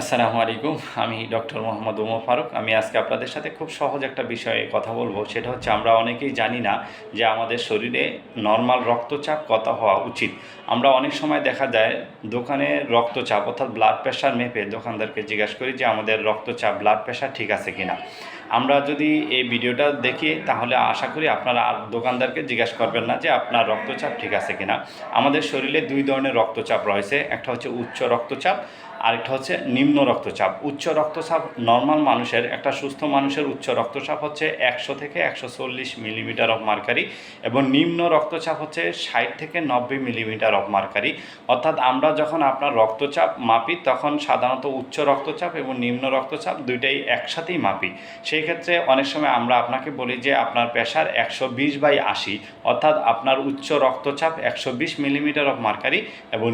আসসালামু আলাইকুম। আমি ডক্টর মোহাম্মদ ওমর ফারুক। আমি আজকে আপনাদের সাথে খুব সহজ একটা বিষয়ে কথা বলবো। সেটা হচ্ছে আমরা অনেকেই জানি না যে আমাদের শরীরে নরমাল রক্তচাপ কত হওয়া উচিত। আমরা অনেক সময় দেখা যায় দোকানে রক্তচাপ অর্থাৎ ব্লাড প্রেশার মেপে দোকানদারকে জিজ্ঞাসা করি যে আমাদের রক্তচাপ ব্লাড প্রেশার ঠিক আছে কিনা। আমরা যদি এই ভিডিওটা দেখি তাহলে আশা করি আপনারা আর দোকানদারকে জিজ্ঞাসা করবেন না যে আপনার রক্তচাপ ঠিক আছে কিনা। আমাদের শরীরে দুই ধরনের রক্তচাপ রয়েছে, একটা হচ্ছে উচ্চ রক্তচাপ, আরেকটা হচ্ছে নিম্ন রক্তচাপ। উচ্চ রক্তচাপ নর্মাল মানুষের, একটা সুস্থ মানুষের উচ্চ রক্তচাপ হচ্ছে 100 থেকে 140 মিলিমিটার অফ মার্কারি, এবং নিম্ন রক্তচাপ হচ্ছে 60 থেকে 90 মিলিমিটার অফ মার্কারি। অর্থাৎ আমরা যখন আপনার রক্তচাপ মাপি তখন সাধারণত উচ্চ রক্তচাপ এবং নিম্ন রক্তচাপ দুইটাই একসাথেই মাপি। সেই ক্ষেত্রে অনেক সময় আমরা আপনাকে বলি যে আপনার প্রেশার 120/80, অর্থাৎ আপনার উচ্চ রক্তচাপ 120 মিলিমিটার অফ মার্কারি এবং